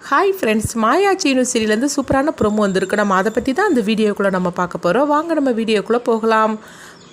Hi friends, மாயா சீனு சீரியலேருந்து சூப்பரான promo வந்திருக்கு. நம்ம அதை பற்றி தான் அந்த வீடியோக்குள்ளே நம்ம பார்க்க போகிறோம். வாங்க நம்ம வீடியோக்குள்ளே போகலாம்.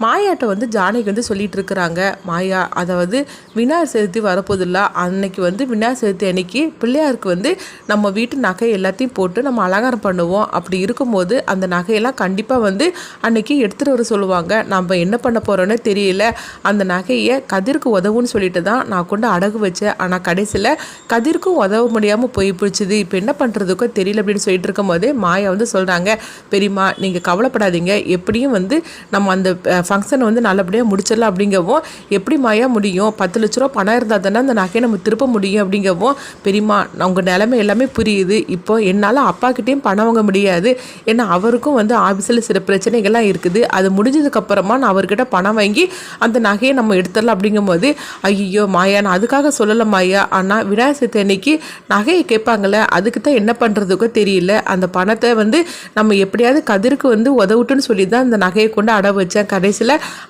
மாயாட்ட வந்து ஜானகி வந்து சொல்லிகிட்டு இருக்கிறாங்க. மாயா, அதாவது விநாயகர் சதுர்த்தி வரப்போதில்ல, அன்னைக்கு வந்து விநாயகர் சதுர்த்தி அன்னைக்கு பிள்ளையாருக்கு வந்து நம்ம வீட்டு நகை எல்லாத்தையும் போட்டு நம்ம அலங்காரம் பண்ணுவோம். அப்படி இருக்கும்போது அந்த நகையெல்லாம் கண்டிப்பாக வந்து அன்னைக்கு எடுத்துகிட்டு வர சொல்லுவாங்க. நம்ம என்ன பண்ண போகிறோன்னு தெரியல. அந்த நகையை கதிருக்கு உதவுன்னு சொல்லிட்டு தான் நான் கொண்டு அடகு வச்சேன். ஆனால் கடைசியில் கதிர்க்கும் உதவ முடியாமல் போய் போச்சுது. இப்போ என்ன பண்ணுறதுக்கோ தெரியல அப்படின்னு சொல்லிட்டு இருக்கும் போதே மாயா வந்து சொல்கிறாங்க, பெரியம்மா நீங்கள் கவலைப்படாதீங்க, எப்படியும் வந்து நம்ம அந்த ஃபங்க்ஷனை வந்து நல்லபடியாக முடிச்சிடலாம். அப்படிங்கவும், எப்படி மாயா முடியும், 10 லட்ச ரூபா பணம் இருந்தால் தானே அந்த நகையை நம்ம திருப்ப முடியும். அப்படிங்கவும், பெரியம்மா உங்கள் நிலைமை எல்லாமே புரியுது. இப்போ என்னால் அப்பாக்கிட்டேயும் பணம் வாங்க முடியாது. ஏன்னா அவருக்கும் வந்து ஆஃபீஸில் சில பிரச்சனைகள்லாம் இருக்குது. அது முடிஞ்சதுக்கப்புறமா நான் அவர்கிட்ட பணம் வாங்கி அந்த நகையை நம்ம எடுத்துடலாம். அப்படிங்கும்போது, ஐயோ மாயா, நான் அதுக்காக சொல்லலை மாயா, ஆனால் விநாயகர் சதுர்த்தி அன்னைக்கு நகையை கேட்பாங்களே, அதுக்கு தான் என்ன பண்ணுறதுக்கோ தெரியல. அந்த பணத்தை வந்து நம்ம எப்படியாவது கதிருக்கு வந்து உதவுட்டுன்னு சொல்லி தான் அந்த நகையை கொண்டு அடவு வச்சேன். கடைசியில்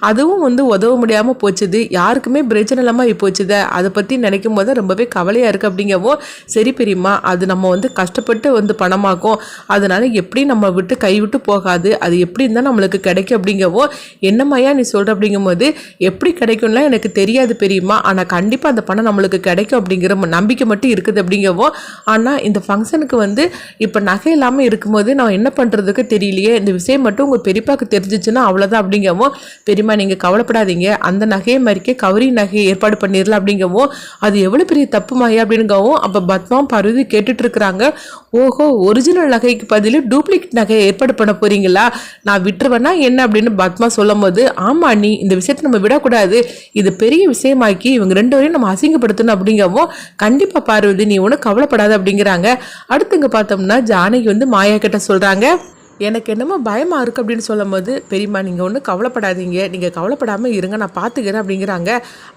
அதுவும் வந்து உதவ முடியாமல் போச்சுது. யாருக்குமே பிரச்சனை இல்லாமல் போச்சுது. அதை பற்றி நினைக்கும் போது ரொம்பவே கவலையாக இருக்குது. அப்படிங்கவும், சரி பெரியம்மா, அது நம்ம வந்து கஷ்டப்பட்டு வந்து பணமாக்கும், அதனால எப்படி நம்ம விட்டு கைவிட்டு போகாது, அது எப்படி இருந்தால் நம்மளுக்கு கிடைக்கும். அப்படிங்கவும், என்னம்மையா நீ சொல்கிற அப்படிங்கும்போது, எப்படி கிடைக்கும்லாம் எனக்கு தெரியாது பெரியம்மா, ஆனால் கண்டிப்பாக அந்த பணம் நம்மளுக்கு கிடைக்கும் அப்படிங்கிற நம்பிக்கை மட்டும் இருக்குது. அப்படிங்கவும், ஆனால் இந்த ஃபங்க்ஷனுக்கு வந்து இப்போ நகை இல்லாமல் இருக்கும்போது நான் என்ன பண்ணுறதுக்கு தெரியலையே, இந்த விஷயம் மட்டும் உங்கள் பெரியப்பாவுக்கு தெரிஞ்சிச்சுன்னா அவ்வளோதான். அப்படிங்கவும், பெரியம்மா நீங்கள் கவலைப்படாதீங்க, அந்த நகையை மாதிரிக்கே கவரி நகையை ஏற்பாடு பண்ணிடலாம். அப்படிங்கவும், அது எவ்வளோ பெரிய தப்பு மாயா அப்படிங்கவும், அப்போ பத்மா பார்வதி கேட்டுட்டு இருக்கிறாங்க. ஓஹோ, ஒரிஜினல் நகைக்கு பதில் டூப்ளிகேட் நகையை ஏற்பாடு பண்ண போறீங்களா, நான் விட்டுருவேன்னா என்ன அப்படின்னு பத்மா சொல்லும் போது, ஆமா நீ இந்த விஷயத்தை நம்ம விடக்கூடாது, இது பெரிய விஷயமாக்கி இவங்க 2 பேரையும் நம்ம அசிங்கப்படுத்தணும். அப்படிங்கவும், கண்டிப்பா பார்வதி நீ ஒன்றும் கவலைப்படாத அப்படிங்கிறாங்க. அடுத்துங்க பார்த்தோம்னா ஜானகி வந்து மாயா கிட்ட சொல்றாங்க, எனக்கு என்னமோ பயமாக இருக்குது அப்படின்னு சொல்லும் போது, பெரியம்மா நீங்கள் ஒன்றும் கவலைப்படாதீங்க, நீங்கள் கவலைப்படாமல் இருங்க, நான் பார்த்துக்கிறேன் அப்படிங்கிறாங்க.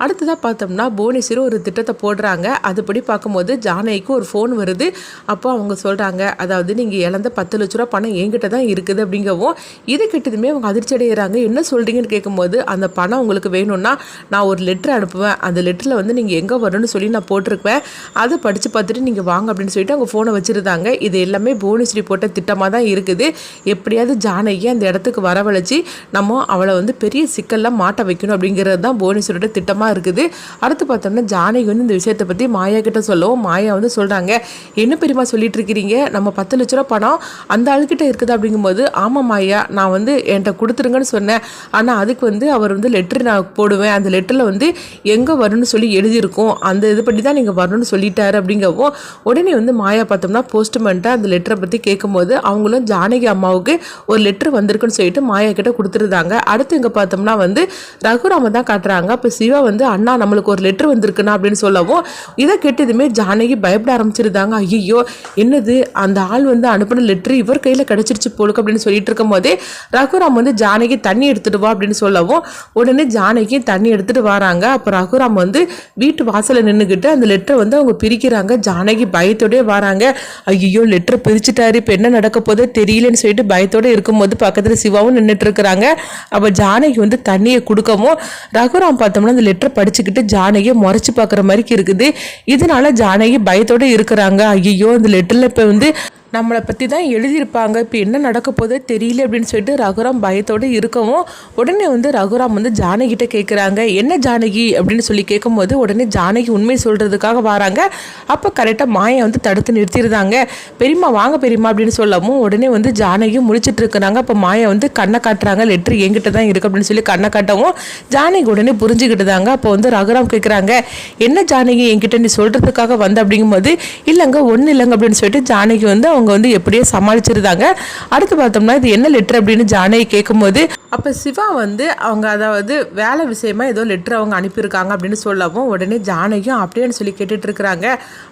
அடுத்ததாக பார்த்தோம்னா புவனேஸ்வரி ஒரு திட்டத்தை போடுறாங்க. அதுபடி பார்க்கும்போது ஜானகிக்கு ஒரு ஃபோன் வருது. அப்போ அவங்க சொல்கிறாங்க, அதாவது நீங்கள் இழந்த 10 லட்ச ரூபா பணம் என்கிட்ட தான் இருக்குது. அப்படிங்கவும், இதை கிட்டதுமே அவங்க அதிர்ச்சி அடைகிறாங்க. என்ன சொல்கிறீங்கன்னு கேட்கும்போது, அந்த பணம் உங்களுக்கு வேணும்னா நான் ஒரு லெட்டர் அனுப்புவேன், அந்த லெட்டரில் வந்து நீங்கள் எங்கே வரணும்னு சொல்லி நான் போட்டிருப்பேன், அதை படித்து பார்த்துட்டு நீங்கள் வாங்க அப்படின்னு சொல்லிட்டு அவங்க ஃபோனை வச்சுருந்தாங்க. இது எல்லாமே புவனேஸ்வரி போட்ட திட்டமாக தான் இருக்குது. எப்படியாவது ஜானகி அந்த இடத்துக்கு வரவழைச்சி நம்ம அவளை வந்து பெரிய சிக்கல்லாம் மாட்ட வைக்கணும் அப்படிங்கிறது தான் புவனேஸ்வரோட திட்டமாக இருக்குது. அடுத்து பார்த்தோம்னா ஜானகி வந்து இந்த விஷயத்தை பற்றி மாயா கிட்ட சொல்லவும், மாயா வந்து சொல்கிறாங்க, என்ன பெரியமா சொல்லிட்டு இருக்கிறீங்க, நம்ம 10 லட்ச ரூபா பணம் அந்த ஆளுக்கிட்ட இருக்குது. அப்படிங்கும்போது, ஆமாம் மாயா, நான் வந்து என்கிட்ட கொடுத்துருங்கன்னு சொன்னேன், ஆனால் அதுக்கு வந்து அவர் வந்து லெட்டர் நான் போடுவேன், அந்த லெட்டரில் வந்து எங்கே வரணும்னு சொல்லி எழுதியிருக்கோம், அந்த இது பற்றி தான் நீங்கள் வரணும்னு சொல்லிட்டாரு. அப்படிங்கவும், உடனே வந்து மாயா பார்த்தோம்னா போஸ்ட்மேன்ட்ட அந்த லெட்டரை பற்றி கேட்கும்போது, அவங்களும் ஜானகி அம்மாவுக்கு ஒரு லெட்டர் வந்திருக்குன்னு சொல்லிட்டு மாயா கிட்ட கொடுத்துருந்தாங்க. அடுத்து இங்க பார்த்தோம்னா வந்து ரகுராம தான் காட்டுறாங்க. அப்ப சிவா வந்து, அண்ணா நம்மளுக்கு ஒரு லெட்டர் வந்திருக்குன்னா அப்படின்னு சொல்லவும், இதை கேட்டதுமே ஜானகி பயப்பட ஆரம்பிச்சிருந்தாங்க. ஐயோ என்னது, அந்த ஆள் வந்து அனுப்பின லெட்டர் இவர் கையில கிடைச்சிருச்சு போலுக்கு அப்படின்னு சொல்லிட்டு இருக்கும் போதே ரகுராம் வந்து ஜானகி தண்ணி எடுத்துட்டு வா அப்படின்னு சொல்லவும், உடனே ஜானகி தண்ணி எடுத்துட்டு வராங்க. அப்ப ரகுராம் வந்து வீட்டு வாசல நின்றுகிட்டு அந்த லெட்டரை வந்து அவங்க பிரிக்கிறாங்க. ஜானகி பயத்தோடய வராங்க. ஐயோ லெட்டரை பிரிச்சுட்டாரு, இப்ப என்ன நடக்க போதோ தெரியலன்னு சொல்லிட்டு பயத்தோடு இருக்கும்போது பக்கத்தில் சிவாவும் நின்றுட்டு இருக்கிறாங்க. அப்போ ஜானகி வந்து தண்ணியை கொடுக்கவும், ரகுராம் பார்த்தோம்னா அந்த லெட்டரை படிச்சுக்கிட்டு ஜானகியை முறைச்சு பார்க்குற மாதிரி இருக்குது. இதனால ஜானகி பயத்தோடு இருக்கிறாங்க. ஐயோ அந்த லெட்டரில் இப்போ வந்து நம்மளை பற்றி தான் எழுதியிருப்பாங்க, இப்போ என்ன நடக்க போதோ தெரியல அப்படின்னு சொல்லிட்டு ரகுராம் பயத்தோடு இருக்கவும், உடனே வந்து ரகுராம் வந்து ஜானகிட்ட கேட்குறாங்க, என்ன ஜானகி அப்படின்னு சொல்லி கேட்கும்போது, உடனே ஜானகி உண்மை சொல்கிறதுக்காக வராங்க. அப்போ கரெக்டாக மாயை வந்து தடுத்து நிறுத்திடுறாங்க. பெரியம்மா வாங்க பெரியம்மா அப்படின்னு சொல்லவும், உடனே வந்து ஜானகி முடிச்சுட்டு இருக்கிறாங்க. அப்போ மாயை வந்து கண்ணை காட்டுறாங்க, லெட்ரு என்கிட்ட தான் இருக்குது அப்படின்னு சொல்லி கண்ணை காட்டவும் ஜானகி உடனே புரிஞ்சுக்கிட்டுதாங்க. அப்போ வந்து ரகுராம் கேட்குறாங்க, என்ன ஜானகி என்கிட்ட நீ சொல்கிறதுக்காக வந்து அப்படிங்கும்போது, இல்லைங்க ஒன்றும் இல்லைங்க அப்படின்னு சொல்லிட்டு ஜானகி வந்து அவங்க வந்து எப்படியோ சமாளிச்சிருந்தாங்க. அடுத்து பார்த்தோம்னா இது என்ன லெட்டர் அப்படின்னு ஜானகி கேட்கும்போது, அப்போ சிவா வந்து அவங்க அதாவது வேலை விஷயமா ஏதோ லெட்டர் அவங்க அனுப்பியிருக்காங்க அப்படின்னு சொல்லவும், உடனே ஜானகியும் அப்படியேன்னு சொல்லி கேட்டுட்டு இருக்கிறாங்க.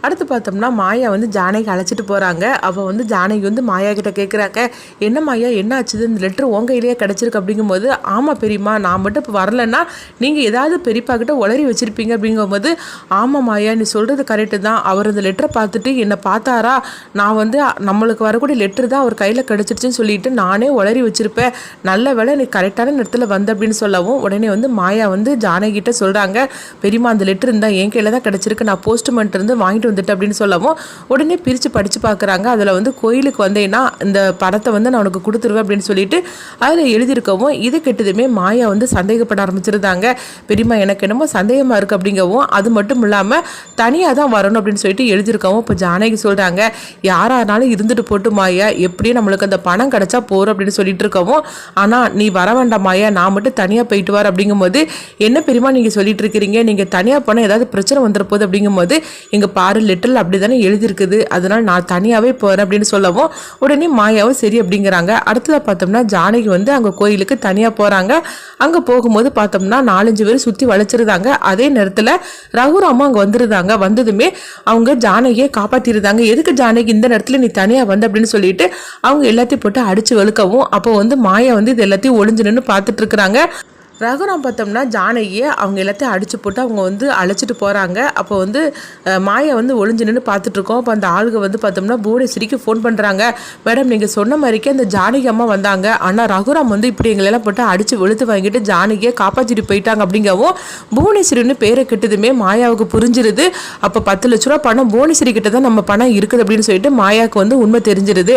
அடுத்து பார்த்தோம்னா மாயா வந்து ஜானகி அழைச்சிட்டு போகிறாங்க. அப்போ வந்து ஜானகி வந்து மாயா கிட்ட கேட்குறாங்க, என்ன மாயா என்ன ஆச்சுது, இந்த லெட்டர் உங்க கையிலேயே கிடச்சிருக்கு. அப்படிங்கும்போது, ஆமாம் பெரியம்மா, நான் மட்டும் இப்போ வரலன்னா நீங்கள் ஏதாவது பெரியப்பா கிட்ட உளறி வச்சிருப்பீங்க. அப்படிங்கும்போது, ஆமாம் மாயா நீ சொல்கிறது கரெக்டு தான், அவர் அந்த லெட்டரை பார்த்துட்டு என்னை பார்த்தாரா, நான் வந்து நம்மளுக்கு வரக்கூடிய லெட்டர் தான் அவர் கையில் கிடச்சிருச்சுன்னு சொல்லிட்டு நானே உளறி வச்சுருப்பேன், நல்ல வேளை நீ கரெக்டான நேரத்தில் வந்த அப்படின்னு சொல்லவும் உடனே வந்து மாயா வந்து ஜானகிட்ட சொல்கிறாங்க, பெரியம்மா அந்த லெட்டர் இருந்தால் என் கையில் தான் கிடச்சிருக்கு, நான் போஸ்ட்மேன்ட் இருந்து வாங்கிட்டு வந்துட்டேன் அப்படின்னு சொல்லவும் உடனே பிரித்து படித்து பார்க்குறாங்க. அதில் வந்து கோயிலுக்கு வந்தேன்னா இந்த படத்தை வந்து நான் உனக்கு கொடுத்துருவேன் அப்படின்னு சொல்லிட்டு அதில் எழுதியிருக்கவும் இது கெட்டதுமே மாயா வந்து சந்தேகப்பட ஆரம்பிச்சிருந்தாங்க. பெரியம்மா எனக்கு என்னமோ சந்தேகமாக இருக்குது அப்படிங்கவும் அது மட்டும் இல்லாமல் தனியாக தான் வரணும் அப்படின்னு சொல்லிட்டு எழுதியிருக்கவும் இப்போ ஜானகி சொல்கிறாங்க, யாரானாலும் இருந்துட்டு போட்டு மாயா, எப்படியும் நம்மளுக்கு அந்த பணம் கிடச்சா போகிறோம் அப்படின்னு சொல்லிட்டு இருக்கவும், ஆனால் நீ வர வேண்டாம் மாயா, நான் மட்டும் தனியாக போயிட்டு வர அப்படிங்கும்போது என்ன பெரியமா நீங்கள் சொல்லிட்டு இருக்கிறீங்க, நீங்கள் தனியாக போனால் ஏதாவது பிரச்சனை வந்துட போகுது அப்படிங்கும்போது எங்கள் பாரு லெட்டரில் அப்படி தானே எழுதியிருக்குது, அதனால் நான் தனியாகவே போகிறேன் அப்படின்னு சொல்லவும் உடனே மாயாவும் சரி அப்படிங்கிறாங்க. அடுத்ததாக பார்த்தோம்னா ஜானகி வந்து அங்கே கோயிலுக்கு தனியாக போகிறாங்க. அங்கே போகும்போது பார்த்தோம்னா 4-5 பேர் சுற்றி வளைச்சிருந்தாங்க. அதே நேரத்தில் ரகுராமா அங்கே வந்துருந்தாங்க. வந்ததுமே அவங்க ஜானகியை காப்பாற்றிருந்தாங்க. எதுக்கு ஜானகி இந்த நேரத்தில் நீ தனியாக வந்த அப்படின்னு சொல்லிட்டு அவங்க எல்லாத்தையும் போட்டு அடித்து வெளுக்கவும் அப்போ வந்து மாயா வந்து இது எல்லாத்தையும் ஒளிஞ்சு நின்று பார்த்துட்டு இருக்கிறாங்க. ரகுராம் பார்த்தோம்னா ஜானகியை அவங்க எல்லாத்தையும் அடிச்சு போட்டு அவங்க வந்து அழைச்சிட்டு போகிறாங்க. அப்போ வந்து மாயா வந்து ஒளிஞ்சு நின்று பார்த்துட்ருக்கோம். அப்போ அந்த ஆளுங்க வந்து பார்த்தோம்னா புவனேஸ்வரிக்கு ஃபோன் பண்ணுறாங்க, மேடம் நீங்கள் சொன்ன மாதிரிக்கே அந்த ஜானகி அம்மா வந்தாங்க, ஆனால் ரகுராம் வந்து இப்படி எங்களெல்லாம் போட்டு அடித்து வெளுத்து வாங்கிட்டு ஜானகியை காப்பாற்றிட்டு போயிட்டாங்க அப்படிங்கவும் புவனேஸ்வரின்னு பேரை கெட்டதுமே மாயாவுக்கு புரிஞ்சிருது. அப்போ 10 லட்ச ரூபா பணம் புவனேஸ்வரி கிட்ட தான் நம்ம பணம் இருக்குது அப்படின்னு சொல்லிட்டு மாயாவுக்கு வந்து உண்மை தெரிஞ்சிருது.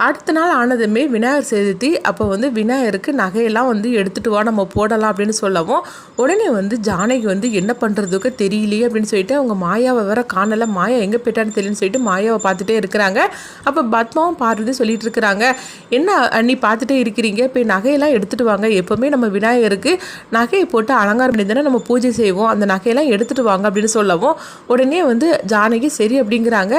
அடுத்த நாள் ஆனதுமே விநாயகர் சதுர்த்தி. அப்போ வந்து விநாயகருக்கு நகையெல்லாம் வந்து எடுத்துகிட்டு வா நம்ம போடலாம் அப்படின்னு சொல்லவும் உடனே வந்து ஜானகி வந்து என்ன பண்ணுறதுக்கு தெரியலையே அப்படின்னு சொல்லிட்டு அவங்க மாயாவை வேற காணலை, மாயா எங்கே போயிட்டான்னு தெரியலன்னு சொல்லிட்டு மாயாவை பார்த்துட்டே இருக்கிறாங்க. அப்போ பத்மாவும் பார்வதி சொல்லிட்டு இருக்கிறாங்க, என்ன நீ பார்த்துட்டே இருக்கிறீங்க, இப்போ நகையெல்லாம் எடுத்துகிட்டு வாங்க, எப்போவுமே நம்ம விநாயகருக்கு நகையை போட்டு அலங்காரம் பண்ணி தானே நம்ம பூஜை செய்வோம், அந்த நகையெல்லாம் எடுத்துகிட்டு வாங்க அப்படின்னு சொல்லவும் உடனே வந்து ஜானகி சரி அப்படிங்கிறாங்க.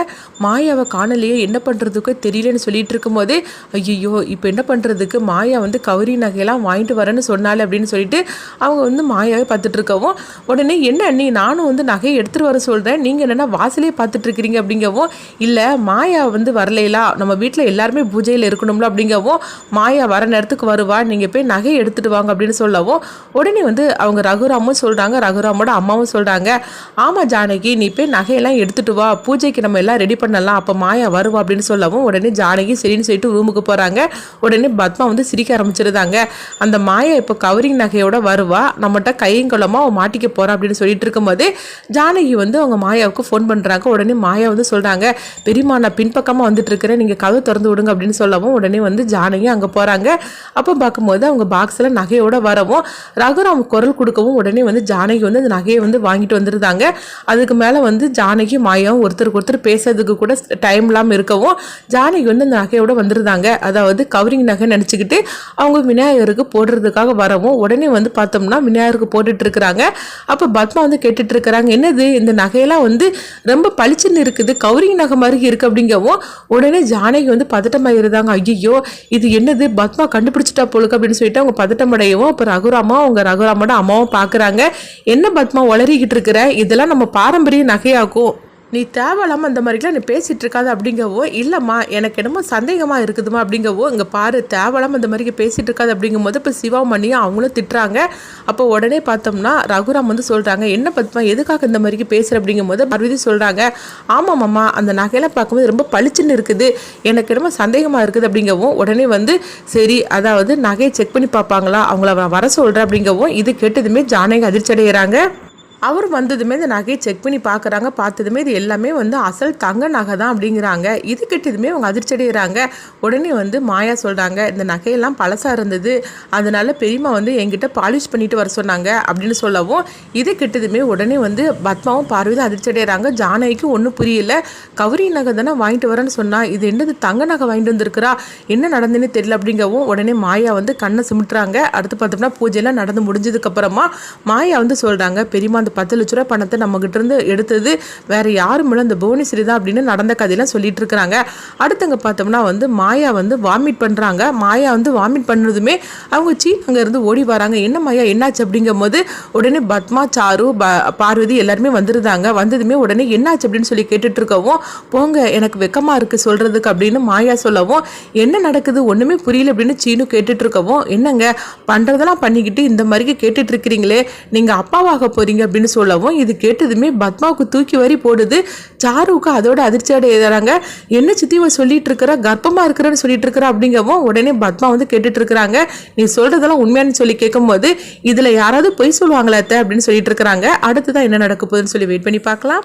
மாயாவை காணலையே என்ன பண்ணுறதுக்கு தெரியலன்னு சொல்லிட்டு இருக்கும் போது ஐயோ இப்போ என்ன பண்ணுறதுக்கு, மாயா வந்து கௌரி நகையெல்லாம் வாங்கிட்டு வரேன்னு சொன்னாலே அப்படின்னு சொல்லிட்டு அவங்க வந்து மாயாவே பார்த்துட்டு இருக்கவும் உடனே என்ன அண்ணி நானும் வந்து நகையை எடுத்துகிட்டு வர சொல்கிறேன், நீங்கள் என்னென்னா வாசலே பார்த்துட்டு இருக்கிறீங்க அப்படிங்கவும் இல்லை மாயா வந்து வரலையா, நம்ம வீட்டில் எல்லாருமே பூஜையில் இருக்கணும்ல அப்படிங்கவும் மாயா வர நேரத்துக்கு வருவா, நீங்கள் போய் நகையை எடுத்துகிட்டு வாங்க அப்படின்னு சொல்லவும் உடனே வந்து அவங்க ரகுராமும் சொல்கிறாங்க, ரகுராமோட அம்மாவும் சொல்கிறாங்க, ஆமாம் ஜானகி நீ போய் நகையெல்லாம் எடுத்துகிட்டு வா, பூஜைக்கு நம்ம எல்லாம் ரெடி பண்ணலாம், அப்போ மாயா வருவா அப்படின்னு சொல்லவும் உடனே ஜானகி சரின்னு சொல்லிட்டு ரூமுக்கு போகிறாங்க. உடனே பத்மா வந்து சிரிக்க ஆரம்பிச்சிருந்தாங்க, அந்த மாயா இப்போ கவரிங் நகையோட வருவா, நம்மகிட்ட கையங்குளமா அவன் மாட்டிக்க போறா அப்படின்னு சொல்லிட்டு இருக்கும்போது ஜானகி வந்து அவங்க மாயாவுக்கு ஃபோன் பண்ணுறாங்க. உடனே மாயா வந்து சொல்கிறாங்க, பெரியம்மா நான் பின்பக்கமாக வந்துட்டு இருக்கிறேன், நீங்கள் கதவு திறந்து விடுங்க அப்படின்னு சொல்லவும் உடனே வந்து ஜானகி அங்கே போகிறாங்க. அப்போ பார்க்கும்போது அவங்க பாக்ஸில் நகையோட வரவும் ரகுராம் குரல் கொடுக்கவும் உடனே வந்து ஜானகி வந்து அந்த நகையை வந்து வாங்கிட்டு வந்துருந்தாங்க. அதுக்கு மேலே வந்து ஜானகி மாயாவும் ஒருத்தருக்கு ஒருத்தர் பேசுறதுக்கு கூட டைம் இல்லாமல் இருக்கவும் ஜானகி வந்து அந்த நகையோட வந்துருந்தாங்க. அதாவது கவரிங் நகை நினச்சிக்கிட்டு அவங்க விநாயகருக்கு போடுறதுக்காக வரவும் உடனே வந்து பார்த்தோம்னா விநாயகருக்கு போட்டுட்டு இருக்கிறாங்க. அப்போ பத்மா வந்து கேட்டுட்டு இருக்கிறாங்க, என்னது இந்த நகையெல்லாம் வந்து ரொம்ப பளிச்சுன்னு இருக்குது, கவரிங் நகை மாதிரி இருக்கு அப்படிங்கவும் உடனே ஜானகி வந்து பதட்டமாயிருந்தாங்க, ஐயோ இது என்னது பத்மா கண்டுபிடிச்சிட்டா போலுக்கு அப்படின்னு சொல்லிட்டு அவங்க பதட்டமடையவும் அப்போ ரகுராமா அவங்க ரகுராமோட அம்மாவும் பார்க்குறாங்க, என்ன பத்மா உளறிக்கிட்டு இருக்கிற, இதெல்லாம் நம்ம பாரம்பரிய நகையாகும், நீ தேவையில்லாமல் அந்த மாதிரிலாம் நீ பேசிகிட்டு இருக்காது அப்படிங்கவோ, இல்லைம்மா எனக்கு என்னமோ சந்தேகமாக இருக்குதுமா அப்படிங்கவோ, இங்கே பாரு தேவையில்லாமல் இந்த மாதிரி பேசிகிட்டு இருக்காது அப்படிங்கும்போது இப்போ சிவாமணியும் அவங்களும் திட்டுறாங்க. அப்போ உடனே பார்த்தோம்னா ரகுராம் வந்து சொல்கிறாங்க, என்ன பத்மா எதுக்காக இந்த மாதிரி பேசுகிற அப்படிங்கும்போது பார்வதி சொல்கிறாங்க, ஆமாம் மாமா அந்த நகையெல்லாம் பார்க்கும்போது ரொம்ப பளிச்சுன்னு இருக்குது, எனக்கு என்னமோ சந்தேகமாக இருக்குது அப்படிங்கவும் உடனே வந்து சரி அதாவது நகையை செக் பண்ணி பார்ப்பாங்களா, அவங்கள வர சொல்கிறேன் அப்படிங்கவும் இது கேட்டதுமே ஜானகி அதிர்ச்சி அடைகிறாங்க. அவர் வந்ததுமே இந்த நகையை செக் பண்ணி பார்க்குறாங்க. பார்த்ததுமே இது எல்லாமே வந்து அசல் தங்க நகை தான் அப்படிங்கிறாங்க. இது கிட்டதுமே அவங்க அதிர்ச்சி அடைகிறாங்க. உடனே வந்து மாயா சொல்கிறாங்க, இந்த நகையெல்லாம் பழசாக இருந்தது, அதனால பெரியம்மா வந்து என்கிட்ட பாலிஷ் பண்ணிட்டு வர சொன்னாங்க அப்படின்னு சொல்லவும் இது கிட்டதுமே உடனே வந்து பத்மாவும் பார்வதியும் அதிர்ச்சி அடைகிறாங்க. ஜானகிக்கு ஒன்றும் புரியல, கௌரி நகை தானே வாங்கிட்டு வரேன்னு சொன்னா, இது என்னது தங்க நகை வாங்கிட்டு வந்திருக்கிறா, என்ன நடந்துன்னு தெரியல அப்படிங்கவும் உடனே மாயா வந்து கண்ணை சுமிட்டுறாங்க. அடுத்து பார்த்தோம்னா பூஜையெல்லாம் நடந்து முடிஞ்சதுக்கப்புறமா மாயா வந்து சொல்கிறாங்க, பெரியம்மா 10 லட்ச ரூபா பணத்தை நம்மகிட்ட இருந்து எடுத்தது வேற யாரும் இல்லை, இந்த புவனேஸ்வரி தான் அப்படின்னு நடந்த கதையெல்லாம் சொல்லிட்டு இருக்கிறாங்க. அடுத்தவங்க பார்த்தோம்னா வந்து மாயா வந்து வாமிட் பண்ணுறாங்க. மாயா வந்து வாமிட் பண்ணுறதுமே அவங்க அங்கே இருந்து ஓடி வராங்க. என்ன மாயா என்னாச்சு அப்படிங்கும் போது உடனே பத்மா சாரு பார்வதி எல்லாருமே வந்துருந்தாங்க. வந்ததுமே உடனே என்னாச்சு அப்படின்னு சொல்லி கேட்டுட்டு இருக்கவும், போங்க எனக்கு வெக்கமா இருக்கு சொல்றதுக்கு அப்படின்னு மாயா சொல்லவும், என்ன நடக்குது ஒண்ணுமே புரியல அப்படின்னு சீனு கேட்டுட்டு இருக்கவும், என்னங்க பண்றதெல்லாம் பண்ணிக்கிட்டு இந்த மாதிரி கேட்டுட்டு இருக்கிறீங்களே, நீங்க அப்பாவாக போறீங்க அப்படின்னு அப்படின்னு சொல்லவும் இது கேட்டதுமே பத்மாவுக்கு தூக்கி வாரி போடுது. சாருவுக்கு அதோட அதிர்ச்சி அடைகிறாங்க. என்ன சித்தி இவ சொல்லிட்டு இருக்கிற, கர்ப்பமா இருக்கிறேன்னு சொல்லிட்டு இருக்கிற அப்படிங்கவும் உடனே பத்மா வந்து கேட்டுட்டு இருக்கிறாங்க. நீ சொல்றதெல்லாம் உண்மையானு சொல்லி கேட்கும்போது இதுல யாராவது பொய் சொல்லுவாங்களா அத்தை அப்படின்னு சொல்லிட்டு இருக்கிறாங்க. அடுத்துதான் என்ன நடக்க போகுதுன்னு சொல்லி வெயிட் பண்ணி பார்க்கலாம்.